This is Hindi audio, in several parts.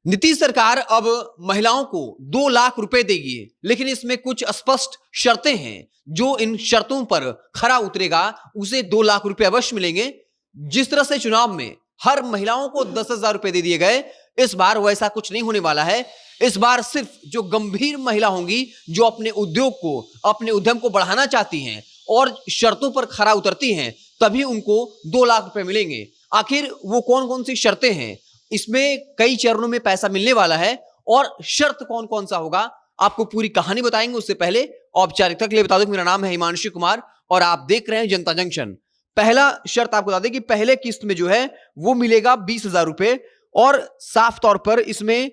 नीतीश सरकार अब महिलाओं को 2 लाख रुपए देगी, लेकिन इसमें कुछ स्पष्ट शर्तें हैं। जो इन शर्तों पर खरा उतरेगा उसे 2 लाख रुपए अवश्य मिलेंगे। जिस तरह से चुनाव में हर महिलाओं को 10,000 रुपए दे दिए गए, इस बार वैसा कुछ नहीं होने वाला है। इस बार सिर्फ जो गंभीर महिला होंगी, जो अपने उद्योग को, अपने उद्यम को बढ़ाना चाहती हैं और शर्तों पर खरा उतरती हैं, तभी उनको 2 लाख रुपए मिलेंगे। आखिर वो कौन कौन सी शर्तें हैं, इसमें कई चरणों में पैसा मिलने वाला है और शर्त कौन कौन सा होगा, आपको पूरी कहानी बताएंगे। उससे पहले औपचारिकता के लिए बता दूं कि मेरा नाम है हिमांशु कुमार और आप देख रहे हैं जनता जंक्शन। पहला शर्त आपको बता दें कि पहले किस्त में जो है वो मिलेगा 20,000 रुपए और साफ तौर पर इसमें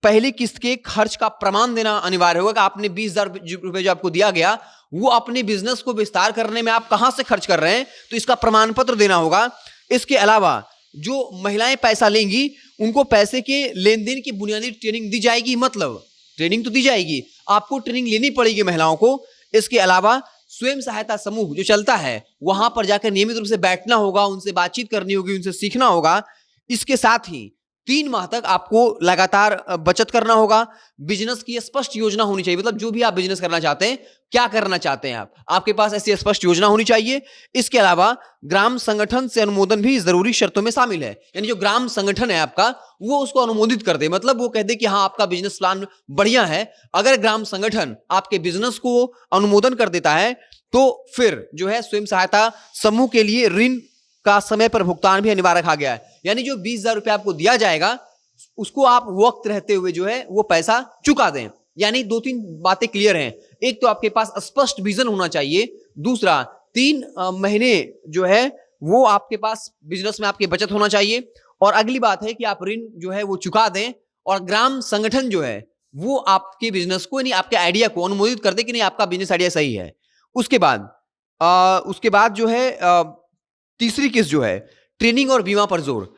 पहली किस्त के खर्च का प्रमाण देना अनिवार्य होगा कि आपने 20,000 रुपए जो आपको दिया गया वो अपने बिजनेस को विस्तार करने में आप कहां से खर्च कर रहे हैं, तो इसका प्रमाण पत्र देना होगा। इसके अलावा जो महिलाएं पैसा लेंगी उनको पैसे के लेन देन की बुनियादी ट्रेनिंग दी जाएगी। मतलब ट्रेनिंग तो दी जाएगी, आपको ट्रेनिंग लेनी पड़ेगी महिलाओं को। इसके अलावा स्वयं सहायता समूह जो चलता है वहां पर जाकर नियमित रूप से बैठना होगा, उनसे बातचीत करनी होगी, उनसे सीखना होगा। इसके साथ ही 3 माह तक आपको लगातार बचत करना होगा। बिजनेस की स्पष्ट योजना होनी चाहिए, मतलब जो भी आप बिजनेस करना चाहते हैं, क्या करना चाहते हैं आप, आपके पास ऐसी स्पष्ट योजना होनी चाहिए। इसके अलावा ग्राम संगठन से अनुमोदन भी जरूरी शर्तों में शामिल है। यानी जो ग्राम संगठन है आपका, वो उसको अनुमोदित कर दे, मतलब वो कह दे कि हाँ आपका बिजनेस प्लान बढ़िया है। अगर ग्राम संगठन आपके बिजनेस को अनुमोदन कर देता है तो फिर जो है स्वयं सहायता समूह के लिए ऋण का समय पर भुगतान भी अनिवार्य रखा गया है। यानी जो 20,000 रुपए आपको दिया जाएगा उसको आप वक्त रहते हुए जो है वो पैसा चुका दें। यानी 2-3 बातें क्लियर हैं। एक तो आपके पास स्पष्ट विजन होना चाहिए, दूसरा 3 महीने जो है वो आपके पास बिजनेस में आपकी बचत होना चाहिए, और अगली बात है कि आप ऋण जो है वो चुका दें और ग्राम संगठन जो है वो आपके बिजनेस को, यानी आपके आइडिया को अनुमोदित कर दे कि नहीं आपका बिजनेस आइडिया सही है। उसके बाद जो है तीसरी किस्त जो है ट्रेनिंग और बीमा पर जोर।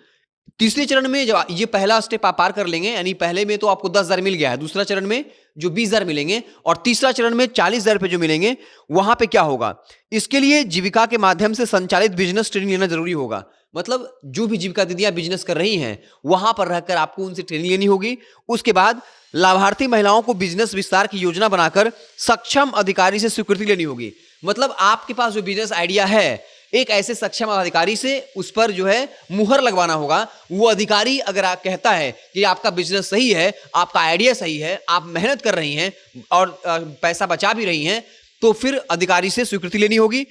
तीसरे चरण में जब ये पहला स्टेप आप पार कर लेंगे, यानी पहले में तो आपको 10,000 मिल गया है, दूसरा चरण में जो 20,000 मिलेंगे और तीसरा चरण में 40,000 रुपए जो मिलेंगे, वहां पे क्या होगा, इसके लिए जीविका के माध्यम से संचालित बिजनेस ट्रेनिंग लेना जरूरी होगा। मतलब जो भी जीविका दीदियां बिजनेस कर रही हैं वहां पर रहकर आपको उनसे ट्रेनिंग लेनी होगी। उसके बाद लाभार्थी महिलाओं को बिजनेस विस्तार की योजना बनाकर सक्षम अधिकारी से स्वीकृति लेनी होगी। मतलब आपके पास जो बिजनेस आइडिया है, एक ऐसे सक्षम अधिकारी से उस पर जो है मुहर लगवाना होगा। वो अधिकारी अगर आप कहता है कि आपका बिजनेस सही है, आपका आइडिया सही है, आप मेहनत कर रही हैं और पैसा बचा भी रही हैं, तो फिर अधिकारी से स्वीकृति लेनी होगी।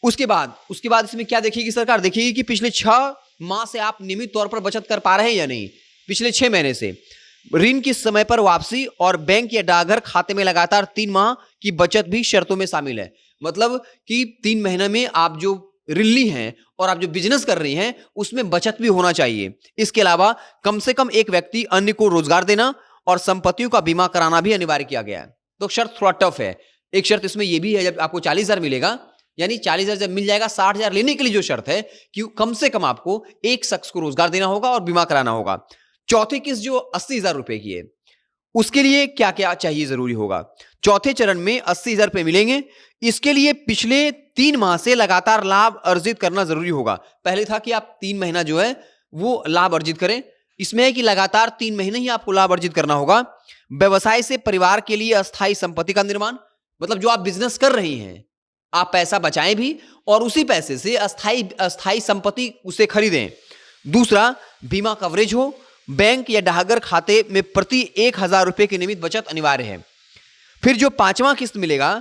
उसके बाद इसमें क्या देखेगी सरकार, देखेगी कि पिछले 6 माह से आप नियमित तौर पर बचत कर पा रहे हैं या नहीं। पिछले 6 महीने से ऋण की समय पर वापसी और बैंक या डाकघर खाते में लगातार 3 माह की बचत भी शर्तों में शामिल है। मतलब कि 3 महीने में आप जो ऋण ली हैं और आप जो बिजनेस कर रही हैं उसमें बचत भी होना चाहिए। इसके अलावा कम से कम एक व्यक्ति अन्य को रोजगार देना और संपत्तियों का बीमा कराना भी अनिवार्य किया गया है। तो शर्त थोड़ा टफ है। एक शर्त इसमें यह भी है, जब आपको 40,000 मिलेगा, यानी 40,000 जब मिल जाएगा, 60,000 लेने के लिए जो शर्त है कि कम से कम आपको एक शख्स को रोजगार देना होगा और बीमा कराना होगा। चौथी किस्त जो 80,000 रुपए की है, उसके लिए क्या क्या चाहिए, जरूरी होगा। चौथे चरण में 80,000 रुपए मिलेंगे। इसके लिए पिछले 3 माह से लगातार लाभ अर्जित करना जरूरी होगा। पहले था कि आप 3 महीना जो है वो लाभ अर्जित करें, इसमें है कि लगातार 3 महीने ही आपको लाभ अर्जित करना होगा। व्यवसाय से परिवार के लिए अस्थायी संपत्ति का निर्माण, मतलब जो आप बिजनेस कर रही हैं आप पैसा बचाएं भी और उसी पैसे से अस्थायी संपत्ति उसे खरीदें। दूसरा, बीमा कवरेज हो। बैंक या डाकघर खाते में प्रति 1,000 रुपए की नियमित बचत अनिवार्य है। फिर जो 5वां किस्त मिलेगा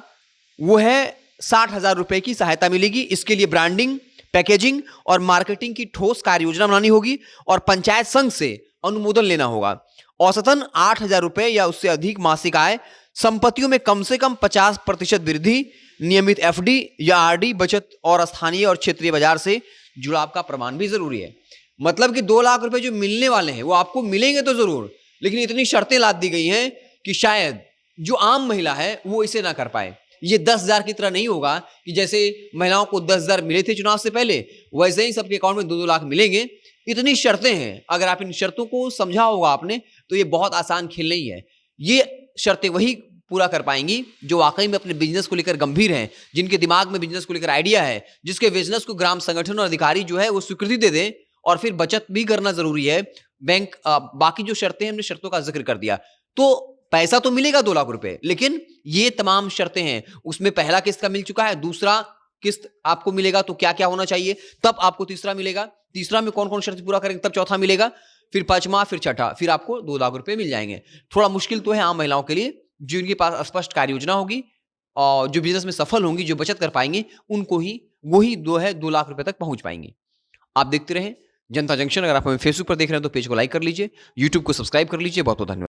वो है 60,000 रुपए की सहायता मिलेगी। इसके लिए ब्रांडिंग, पैकेजिंग और मार्केटिंग की ठोस कार्य योजना बनानी होगी और पंचायत संघ से अनुमोदन लेना होगा। औसतन 8,000 रुपए या उससे अधिक मासिक आय, संपत्तियों में कम से कम 50% वृद्धि, नियमित एफडी या आरडी बचत और स्थानीय और क्षेत्रीय बाजार से जुड़ाव का प्रमाण भी जरूरी है। मतलब कि 2 लाख रुपए जो मिलने वाले हैं वो आपको मिलेंगे तो जरूर, लेकिन इतनी शर्तें लाद दी गई हैं कि शायद जो आम महिला है वो इसे ना कर पाए। ये 10,000 की तरह नहीं होगा कि जैसे महिलाओं को 10,000 मिले थे चुनाव से पहले, वैसे ही सबके अकाउंट में 2-2 लाख मिलेंगे। इतनी शर्तें हैं, अगर आप इन शर्तों को समझा होगा आपने तो ये बहुत आसान खेल नहीं है। ये शर्तें वही पूरा कर पाएंगी जो वाकई में अपने बिजनेस को लेकर गंभीर हैं, जिनके दिमाग में बिजनेस को लेकर आइडिया है, जिसके बिजनेस को ग्राम संगठन और अधिकारी जो है वो स्वीकृति दे दें। और फिर बचत भी करना जरूरी है, बैंक बाकी जो शर्तें हैं, हमने शर्तों का जिक्र कर दिया। तो पैसा तो मिलेगा 2 लाख रुपए, लेकिन ये तमाम शर्तें हैं। उसमें पहला किस्त का मिल चुका है, दूसरा किस्त आपको मिलेगा तो क्या क्या होना चाहिए, तब आपको तीसरा मिलेगा, तीसरा में कौन कौन शर्त पूरा करेंगे तब चौथा मिलेगा, फिर पांचवा, फिर छठा, फिर आपको 2 लाख रुपए मिल जाएंगे। थोड़ा मुश्किल तो है आम महिलाओं के लिए, जिनके पास स्पष्ट कार्य योजना होगी और जो बिजनेस में सफल होंगी, जो बचत कर पाएंगे, उनको ही वही 2 लाख रुपए तक पहुंच पाएंगे। आप देखते रहें जनता जंक्शन। अगर आप हमें फेसबुक पर देख रहे हैं तो पेज को लाइक कर लीजिए, यूट्यूब को सब्सक्राइब कर लीजिए। बहुत बहुत धन्यवाद।